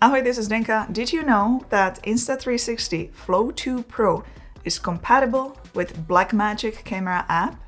Ahoy, this is Zdenka. Did you know that Insta360 Flow 2 Pro is compatible with Blackmagic Camera App?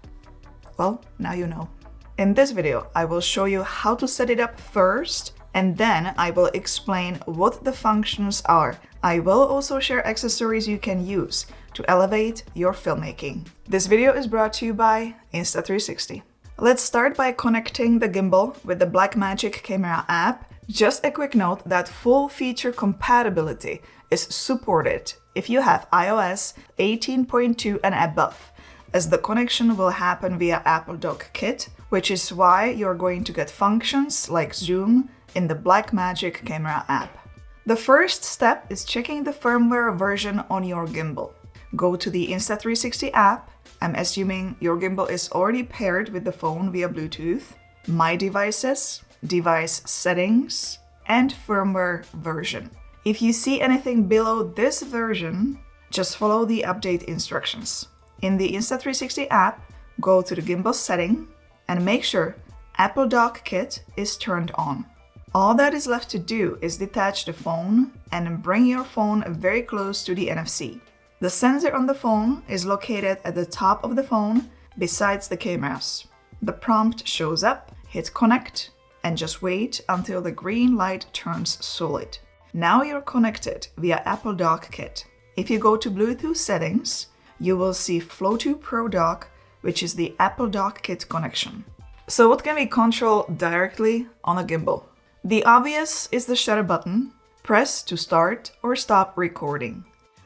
Well, now you know. In this video, I will show you how to set it up first, and then I will explain what the functions are. I will also share accessories you can use to elevate your filmmaking. This video is brought to you by Insta360. Let's start by connecting the gimbal with the Blackmagic Camera App. Just a quick note that full feature compatibility is supported if you have iOS 18.2 and above, as the connection will happen via Apple Dock Kit, which is why you're going to get functions like zoom in the Blackmagic Camera App. The first step is checking the firmware version on your gimbal. Go to the Insta360 app. I'm assuming your gimbal is already paired with the phone via Bluetooth. My devices, device settings, and firmware version. If you see anything below this version, just follow the update instructions. In the Insta360 app, go to the gimbal setting and make sure Apple Dock Kit is turned on. All that is left to do is detach the phone and bring your phone very close to the NFC. The sensor on the phone is located at the top of the phone besides the cameras. The prompt shows up, hit connect, and just wait until the green light turns solid. Now you're connected via Apple Dock Kit. If you go to Bluetooth settings, you will see Flow 2 Pro Dock, which is the Apple Dock Kit connection. So what can we control directly on a gimbal? The obvious is the shutter button. Press to start or stop recording.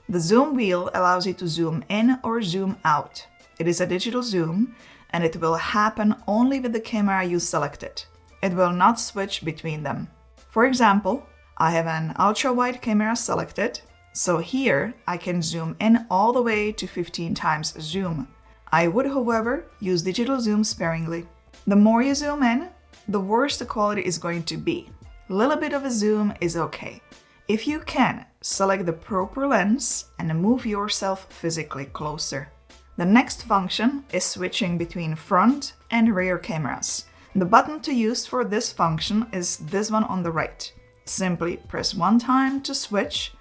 The zoom wheel allows you to zoom in or zoom out. It is a digital zoom, and it will happen only with the camera you selected. It will not switch between them. For example, I have an ultra-wide camera selected, so here I can zoom in all the way to 15 times zoom. I would, however, use digital zoom sparingly. The more you zoom in, the worse the quality is going to be. A little bit of a zoom is okay. If you can, select the proper lens and move yourself physically closer. The next function is switching between front and rear cameras. The button to use for this function is this one on the right. Simply press one time to switch,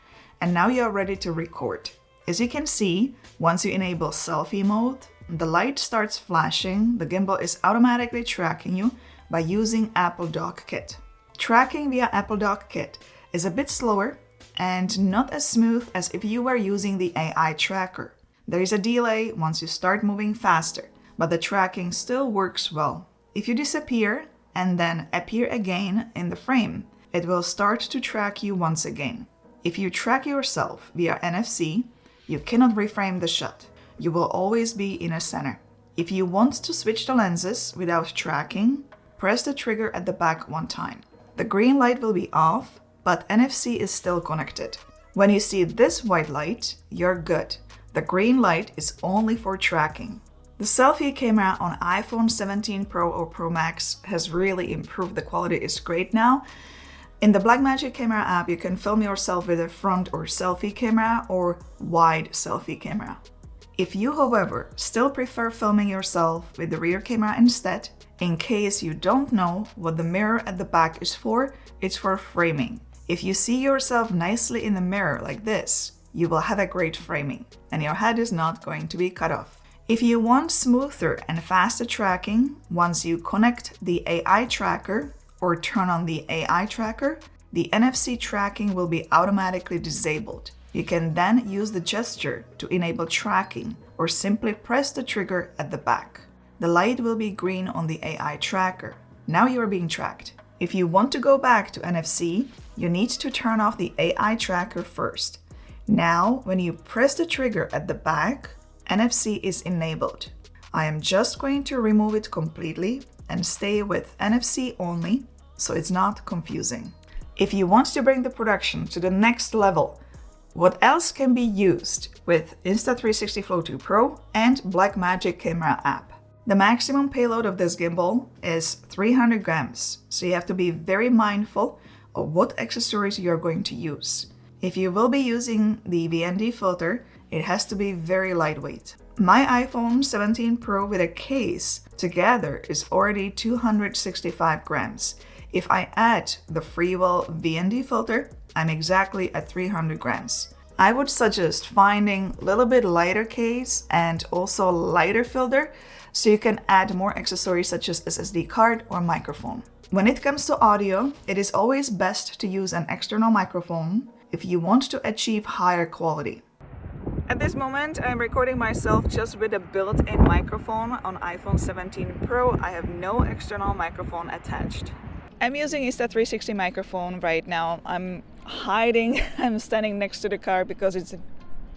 and now you are ready to record. As you can see, once you enable Selfie Mode, the light starts flashing. The gimbal is automatically tracking you by using Apple Dock Kit. Tracking via Apple Dock Kit is a bit slower and not as smooth as if you were using the AI tracker. There is a delay once you start moving faster, but the tracking still works well. If you disappear and then appear again in the frame, it will start to track you once again. If you track yourself via NFC, you cannot reframe the shot. You will always be in a center. If you want to switch the lenses without tracking, press the trigger at the back one time. The green light will be off, but NFC is still connected. When you see this white light, you're good. The green light is only for tracking. The selfie camera on iPhone 17 Pro or Pro Max has really improved. The quality is great now. In the Blackmagic Camera App, you can film yourself with a front or selfie camera or wide selfie camera. If you, however, still prefer filming yourself with the rear camera instead, in case you don't know what the mirror at the back is for, it's for framing. If you see yourself nicely in the mirror like this, you will have a great framing, and your head is not going to be cut off. If you want smoother and faster tracking, once you connect the AI tracker or turn on the AI tracker, the NFC tracking will be automatically disabled. You can then use the gesture to enable tracking or simply press the trigger at the back. The light will be green on the AI tracker. Now you are being tracked. If you want to go back to NFC, you need to turn off the AI tracker first. Now, when you press the trigger at the back, NFC is enabled. I am just going to remove it completely and stay with NFC only, so it's not confusing. If you want to bring the production to the next level, what else can be used with Insta360 Flow 2 Pro and Blackmagic Camera App? The maximum payload of this gimbal is 300 grams, so you have to be very mindful of what accessories you are going to use. If you will be using the VND filter, it has to be very lightweight. My iPhone 17 Pro with a case together is already 265 grams. If I add the Freewell VND filter, I'm exactly at 300 grams. I would suggest finding a little bit lighter case and also lighter filter so you can add more accessories such as SSD card or microphone. When it comes to audio, it is always best to use an external microphone if you want to achieve higher quality. At this moment, I'm recording myself just with a built-in microphone on iPhone 17 Pro. I have no external microphone attached. I'm using Insta360 microphone right now. I'm hiding, I'm standing next to the car because it's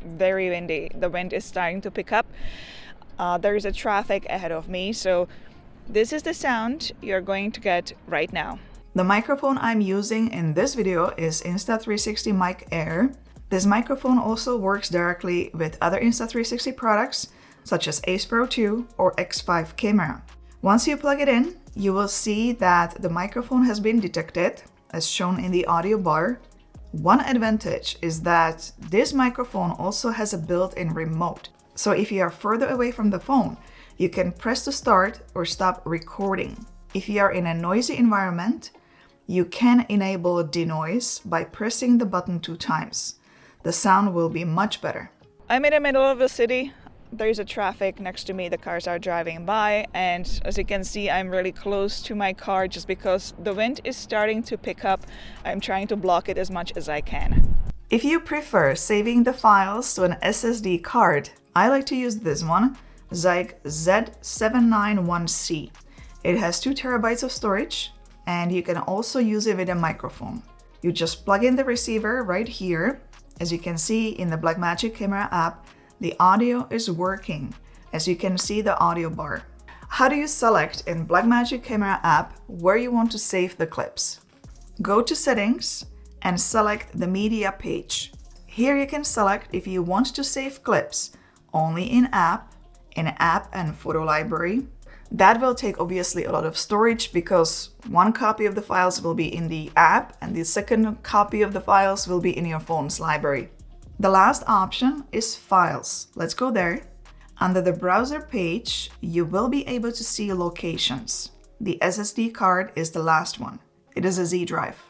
very windy. The wind is starting to pick up. There is a traffic ahead of me, so this is the sound you're going to get right now. The microphone I'm using in this video is Insta360 Mic Air. This microphone also works directly with other Insta360 products such as Ace Pro 2 or X5 camera. Once you plug it in, you will see that the microphone has been detected, as shown in the audio bar. One advantage is that this microphone also has a built-in remote. So if you are further away from the phone, you can press to start or stop recording. If you are in a noisy environment, you can enable denoise by pressing the button 2 times. The sound will be much better. I'm in the middle of the city. There's a traffic next to me, the cars are driving by, and as you can see, I'm really close to my car just because the wind is starting to pick up. I'm trying to block it as much as I can. If you prefer saving the files to an SSD card, I like to use this one, Z791C. It has 2 terabytes of storage, and you can also use it with a microphone. You just plug in the receiver right here. As you can see in the Blackmagic Camera App, the audio is working, as you can see the audio bar. How do you select in Blackmagic Camera App where you want to save the clips? Go to Settings and select the Media page. Here you can select if you want to save clips only in app and photo library. That will take obviously a lot of storage because one copy of the files will be in the app and the second copy of the files will be in your phone's library. The last option is Files. Let's go there. Under the browser page, you will be able to see locations. The SSD card is the last one. It is a Z drive.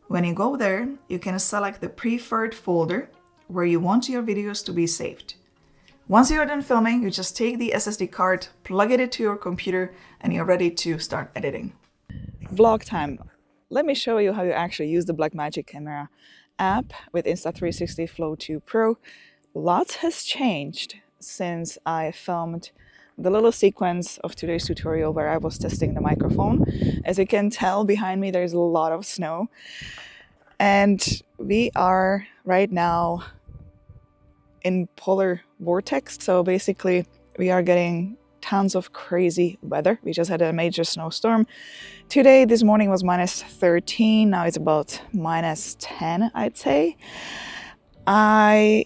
When you go there, you can select the preferred folder where you want your videos to be saved. Once you're done filming, you just take the SSD card, plug it into your computer, and you're ready to start editing. Vlog time. Let me show you how you actually use the Blackmagic Camera App with Insta360 Flow 2 Pro. Lots has changed since I filmed the little sequence of today's tutorial where I was testing the microphone. As you can tell behind me, there's a lot of snow. And we are right now in polar vortex. So basically we are getting tons of crazy weather. We just had a major snowstorm. Today, this morning was -13. Now it's about -10, I'd say. I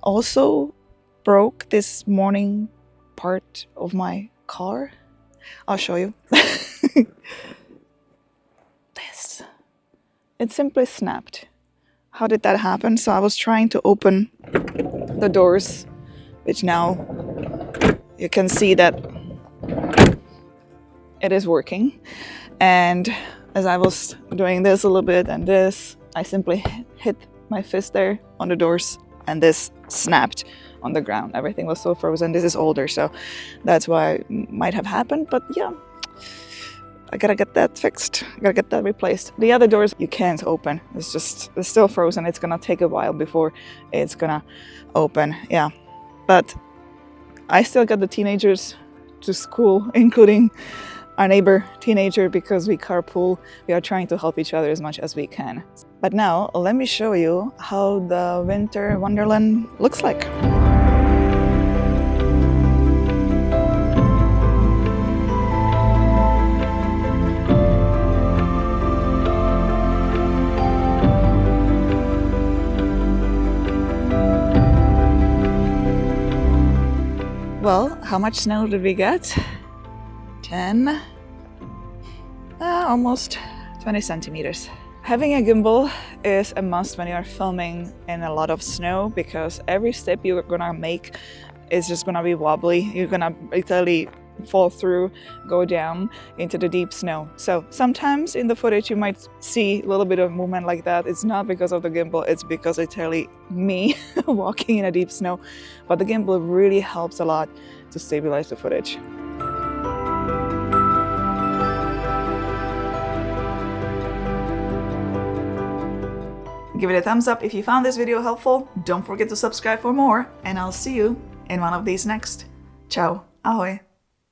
also broke this morning part of my car. I'll show you. This. It simply snapped. How did that happen? So I was trying to open the doors, which now you can see that it is working. And as I was doing this a little bit and this, I simply hit my fist there on the doors and this snapped on the ground. Everything was so frozen. This is older, so that's why it might have happened. But yeah, I gotta get that fixed. I gotta get that replaced. The other doors you can't open. It's still frozen. It's gonna take a while before it's gonna open. Yeah, but I still got the teenagers to school, including our neighbor teenager, because we carpool. We are trying to help each other as much as we can. But now let me show you how the winter wonderland looks like. Well, how much snow did we get? 10, almost 20 centimeters. Having a gimbal is a must when you're filming in a lot of snow, because every step you're gonna make is just gonna be wobbly. You're gonna literally fall through, go down into the deep snow. So sometimes in the footage you might see a little bit of movement like that. It's not because of the gimbal, it's because it's literally me walking in a deep snow. But the gimbal really helps a lot to stabilize the footage. Give it a thumbs up if you found this video helpful. Don't forget to subscribe for more, and I'll see you in one of these next. Ciao, ahoj.